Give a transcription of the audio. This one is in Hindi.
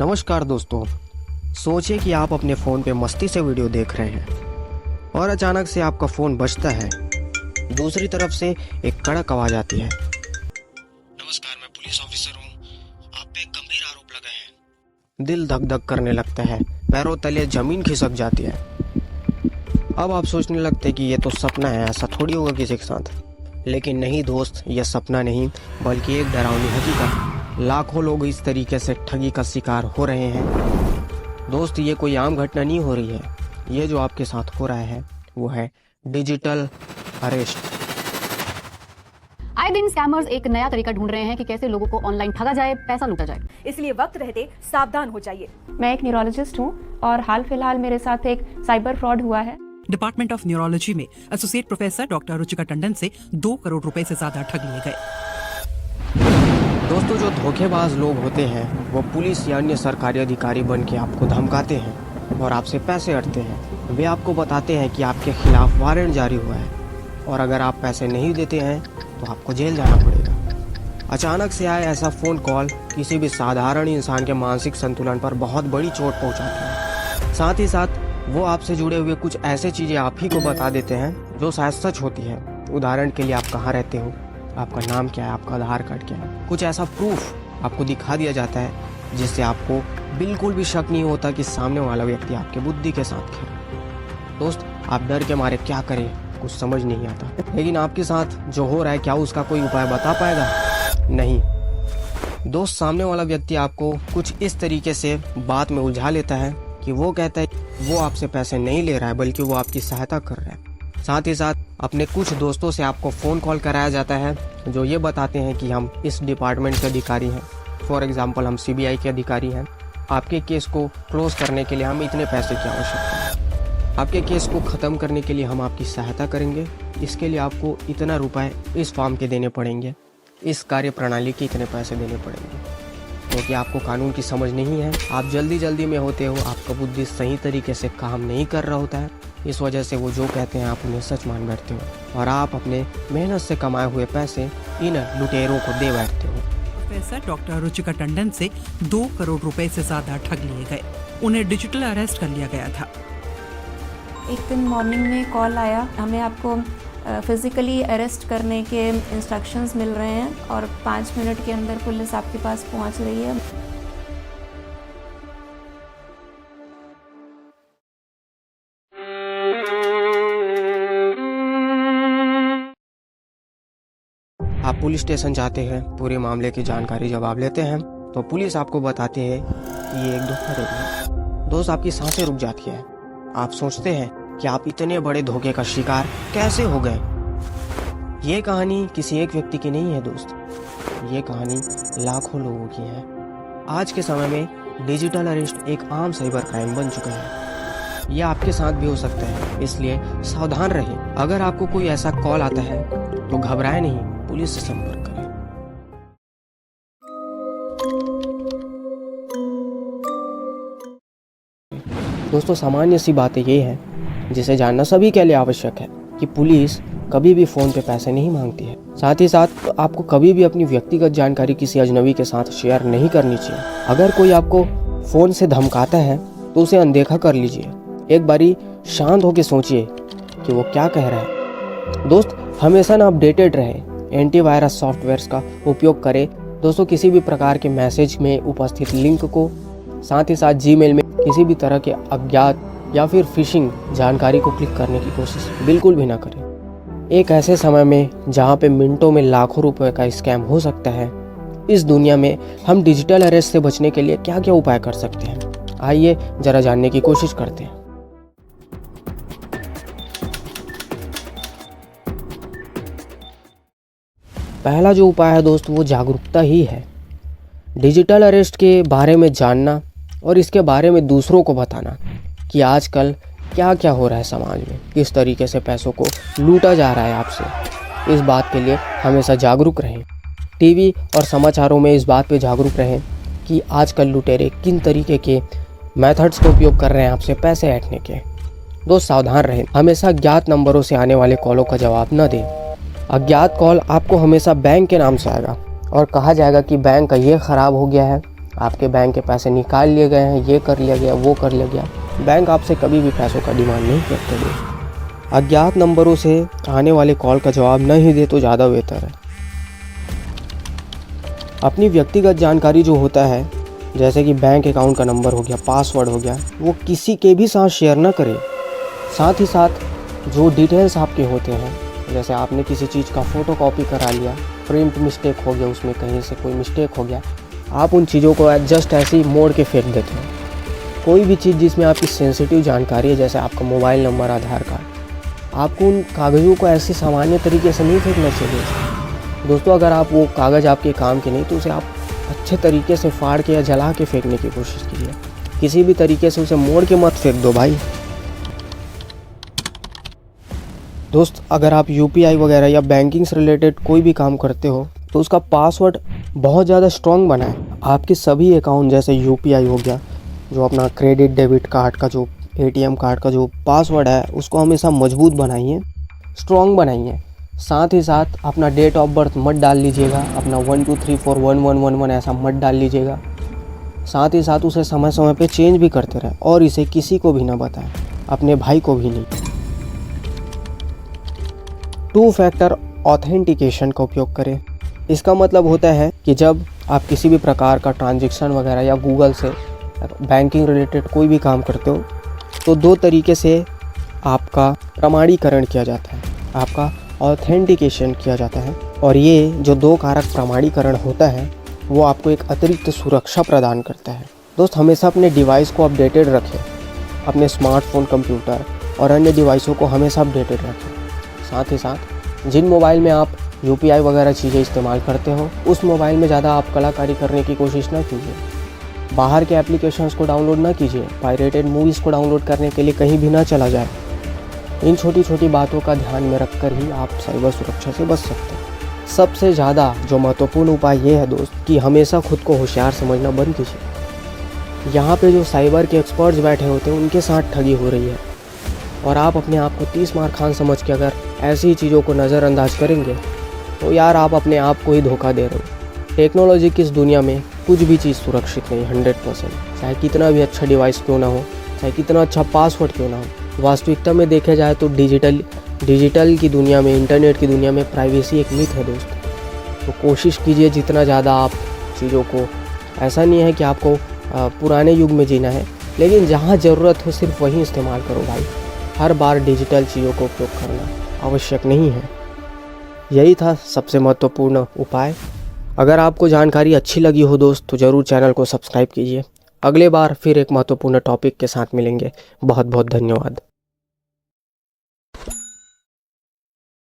नमस्कार दोस्तों। सोचिए कि आप अपने फ़ोन पे मस्ती से वीडियो देख रहे हैं और अचानक से आपका फ़ोन बजता है। दूसरी तरफ से एक कड़क आवाज़ आती है। नमस्कार, मैं पुलिस ऑफिसर हूँ, आप पे एक गंभीर आरोप लगा है। दिल धक धक करने लगता है, पैरों तले ज़मीन खिसक जाती है। अब आप सोचने लगते हैं कि ये तो सपना है, ऐसा थोड़ी होगा किसी के साथ। लेकिन नहीं दोस्त, यह सपना नहीं बल्कि एक डरावनी हकीकत। लाखों लोग इस तरीके से ठगी का शिकार हो रहे हैं। दोस्त, ये कोई आम घटना नहीं हो रही है। ये जो आपके साथ हो रहा है वो है डिजिटल अरेस्ट। आए दिन स्कैमर्स एक नया तरीका ढूंढ रहे हैं कि कैसे लोगों को ऑनलाइन ठगा जाए, पैसा लूटा जाए। इसलिए वक्त रहते सावधान हो जाइए। मैं एक न्यूरोलॉजिस्ट हूँ और हाल फिलहाल मेरे साथ एक साइबर फ्रॉड हुआ है। डिपार्टमेंट ऑफ न्यूरोलॉजी में associate professor doctor Ruchika Tandon से 2 करोड़ रुपए से ज्यादा ठग लिए गए। दोस्तों, जो धोखेबाज लोग होते हैं वो पुलिस या अन्य सरकारी अधिकारी बन के आपको धमकाते हैं और आपसे पैसे अटते हैं। वे आपको बताते हैं कि आपके खिलाफ वारंट जारी हुआ है और अगर आप पैसे नहीं देते हैं तो आपको जेल जाना पड़ेगा। अचानक से आए ऐसा फ़ोन कॉल किसी भी साधारण इंसान के मानसिक संतुलन पर बहुत बड़ी चोट पहुंचाता है। साथ ही साथ वो आपसे जुड़े हुए कुछ ऐसे चीज़ें आप ही को बता देते हैं जो शायद सच होती है। उदाहरण के लिए, आप कहाँ रहते हो, आपका नाम क्या है, आपका आधार कार्ड क्या है। कुछ ऐसा प्रूफ आपको दिखा दिया जाता है जिससे आपको बिल्कुल भी शक नहीं होता कि सामने वाला व्यक्ति आपके बुद्धि के साथ खेल। दोस्त, आप डर के मारे क्या करें कुछ समझ नहीं आता। लेकिन आपके साथ जो हो रहा है, क्या उसका कोई उपाय बता पाएगा? नहीं दोस्त, सामने वाला व्यक्ति आपको कुछ इस तरीके से बात में उलझा लेता है कि वो कहता है वो आपसे पैसे नहीं ले रहा है बल्कि वो आपकी सहायता कर रहा है। साथ ही साथ अपने कुछ दोस्तों से आपको फ़ोन कॉल कराया जाता है जो ये बताते हैं कि हम इस डिपार्टमेंट के अधिकारी हैं। फॉर एग्जांपल, हम सीबीआई के अधिकारी हैं। आपके केस को क्लोज करने के लिए हमें इतने पैसे की आवश्यकता है। आपके केस को ख़त्म करने के लिए हम आपकी सहायता करेंगे। इसके लिए आपको इतना रुपए इस फॉर्म के देने पड़ेंगे, इस कार्य प्रणाली के इतने पैसे देने पड़ेंगे। क्योंकि आपको कानून की समझ नहीं है, आप जल्दी में होते हो, आपका बुद्धि सही तरीके से काम नहीं कर रहा होता है। इस वजह से वो जो कहते हैं आप उन्हें सच मान बैठते हो और आप अपने मेहनत से कमाए हुए पैसे इन लुटेरों को दे बैठते हो। प्रोफेसर डॉक्टर रुचिका टंडन से 2 करोड़ रुपए से ज्यादा ठग लिए गए। उन्हें डिजिटल अरेस्ट कर लिया गया था। एक दिन मॉर्निंग में कॉल आया, हमें आपको फिजिकली अरेस्ट करने के इंस्ट्रक्शंस मिल रहे हैं और 5 मिनट के अंदर पुलिस आपके पास पहुंच रही है। आप पुलिस स्टेशन जाते हैं, पूरे मामले की जानकारी जब आप लेते हैं तो पुलिस आपको बताती है कि ये एक धोखा है। दोस्त, आपकी सांसें रुक जाती है। आप सोचते हैं कि आप इतने बड़े धोखे का शिकार कैसे हो गए। ये कहानी किसी एक व्यक्ति की नहीं है दोस्त, ये कहानी लाखों लोगों की है। आज के समय में डिजिटल अरेस्ट एक आम साइबर क्राइम बन चुका है। यह आपके साथ भी हो सकता है, इसलिए सावधान रहें। अगर आपको कोई ऐसा कॉल आता है तो घबराएं नहीं, पुलिस से संपर्क करें। दोस्तों, सामान्य सी बातें ये हैं जिसे जानना सभी के लिए आवश्यक है कि पुलिस कभी भी फ़ोन पे पैसे नहीं मांगती है। साथ ही साथ आपको कभी भी अपनी व्यक्तिगत जानकारी किसी अजनबी के साथ शेयर नहीं करनी चाहिए। अगर कोई आपको फ़ोन से धमकाता है तो उसे अनदेखा कर लीजिए। एक बारी शांत होकर सोचिए कि वो क्या कह रहा है। दोस्त, हमेशा ना अपडेटेड रहें, एंटीवायरस सॉफ्टवेयर्स का उपयोग करें। दोस्तों, किसी भी प्रकार के मैसेज में उपस्थित लिंक को, साथ ही साथ जीमेल में किसी भी तरह के अज्ञात या फिर फिशिंग जानकारी को क्लिक करने की कोशिश बिल्कुल भी ना करें। एक ऐसे समय में जहां पे मिनटों में लाखों रुपए का स्कैम हो सकता है, इस दुनिया में हम डिजिटल अरेस्ट से बचने के लिए क्या क्या उपाय कर सकते हैं, आइए जरा जानने की कोशिश करते हैं। पहला जो उपाय है दोस्त, वो जागरूकता ही है। डिजिटल अरेस्ट के बारे में जानना और इसके बारे में दूसरों को बताना कि आजकल क्या क्या हो रहा है समाज में, किस तरीके से पैसों को लूटा जा रहा है आपसे। इस बात के लिए हमेशा जागरूक रहें। टीवी और समाचारों में इस बात पे जागरूक रहें कि आजकल लुटेरे किन तरीके के मेथड्स का उपयोग कर रहे हैं आपसे पैसे ऐंठने के। दोस्त, सावधान रहें। हमेशा अज्ञात नंबरों से आने वाले कॉलों का जवाब न दें। अज्ञात कॉल आपको हमेशा बैंक के नाम से आएगा और कहा जाएगा कि बैंक का ये ख़राब हो गया है, आपके बैंक के पैसे निकाल लिए गए हैं, ये कर लिया गया, वो कर लिया गया। बैंक आपसे कभी भी पैसों का डिमांड नहीं करते दोस्त। अज्ञात नंबरों से आने वाले कॉल का जवाब नहीं दे तो ज़्यादा बेहतर है। अपनी व्यक्तिगत जानकारी जो होता है, जैसे कि बैंक अकाउंट का नंबर हो गया, पासवर्ड हो गया, वो किसी के भी साथ शेयर ना करें। साथ ही साथ जो डिटेल्स आपके होते हैं, जैसे आपने किसी चीज़ का फ़ोटो कॉपी करा लिया, प्रिंट मिस्टेक हो गया, उसमें कहीं से कोई मिस्टेक हो गया, आप उन चीज़ों को जस्ट ऐसे ही मोड़ के फेंक देते हैं। कोई भी चीज़ जिसमें आपकी सेंसिटिव जानकारी है, जैसे आपका मोबाइल नंबर, आधार कार्ड, आपको उन कागज़ों को ऐसे सामान्य तरीके से नहीं फेंकना चाहिए दोस्तों। अगर आप वो कागज़ आपके काम के नहीं तो उसे आप अच्छे तरीके से फाड़ के या जला के फेंकने की कोशिश कीजिए। किसी भी तरीके से उसे मोड़ के मत फेंक दो भाई। दोस्त, अगर आप यूपीआई वगैरह या बैंकिंग से रिलेटेड कोई भी काम करते हो तो उसका पासवर्ड बहुत ज़्यादा स्ट्रॉन्ग बनाएं। आपके सभी अकाउंट, जैसे यूपीआई हो गया, जो अपना क्रेडिट डेबिट कार्ड का, जो एटीएम कार्ड का जो पासवर्ड है, उसको हमेशा मजबूत बनाइए, स्ट्रॉन्ग बनाइए। साथ ही साथ अपना डेट ऑफ बर्थ मत डाल लीजिएगा, अपना 12341111 ऐसा मत डाल लीजिएगा। साथ ही साथ उसे समय समय पे चेंज भी करते रहें और इसे किसी को भी ना बताएं, अपने भाई को भी नहीं। 2 फैक्टर ऑथेंटिकेशन का उपयोग करें। इसका मतलब होता है कि जब आप किसी भी प्रकार का ट्रांजैक्शन वगैरह या गूगल से बैंकिंग रिलेटेड कोई भी काम करते हो तो 2 तरीके से आपका प्रमाणीकरण किया जाता है, आपका ऑथेंटिकेशन किया जाता है। और ये जो 2 कारक प्रमाणीकरण होता है वो आपको एक अतिरिक्त सुरक्षा प्रदान करता है। दोस्त, हमेशा अपने डिवाइस को अपडेटेड रखें, अपने स्मार्टफोन, कंप्यूटर और अन्य डिवाइसों को हमेशा अपडेटेड रखें। साथ ही साथ जिन मोबाइल में आप यूपीआई वगैरह चीज़ें इस्तेमाल करते हो उस मोबाइल में ज़्यादा आप कलाकारी करने की कोशिश ना कीजिए। बाहर के एप्लीकेशंस को डाउनलोड ना कीजिए, पायरेटेड मूवीज़ को डाउनलोड करने के लिए कहीं भी ना चला जाए। इन छोटी छोटी बातों का ध्यान में रखकर ही आप साइबर सुरक्षा से बच सकते हैं। सबसे ज़्यादा जो महत्वपूर्ण उपाय ये है दोस्त कि हमेशा खुद को होशियार समझना बंद कीजिए। यहाँ पे जो साइबर के एक्सपर्ट्स बैठे होते हैं उनके साथ ठगी हो रही है और आप अपने आप को 30 मार खान समझ के अगर ऐसी चीज़ों को नज़रअंदाज करेंगे तो यार आप अपने आप को ही धोखा दे रहे हो। टेक्नोलॉजी की इस दुनिया में कुछ भी चीज़ सुरक्षित नहीं 100%। चाहे कितना भी अच्छा डिवाइस क्यों ना हो, चाहे कितना अच्छा पासवर्ड क्यों ना हो, वास्तविकता में देखा जाए तो डिजिटल की दुनिया में, इंटरनेट की दुनिया में प्राइवेसी एक मिथ है दोस्त। तो कोशिश कीजिए जितना ज़्यादा आप चीज़ों को, ऐसा नहीं है कि आपको पुराने युग में जीना है, लेकिन जहाँ ज़रूरत हो सिर्फ वहीं इस्तेमाल करो भाई। हर बार डिजिटल चीज़ों को उपयोग करना आवश्यक नहीं है। यही था सबसे महत्वपूर्ण उपाय। अगर आपको जानकारी अच्छी लगी हो दोस्त तो ज़रूर चैनल को सब्सक्राइब कीजिए। अगले बार फिर एक महत्वपूर्ण टॉपिक के साथ मिलेंगे। बहुत बहुत धन्यवाद।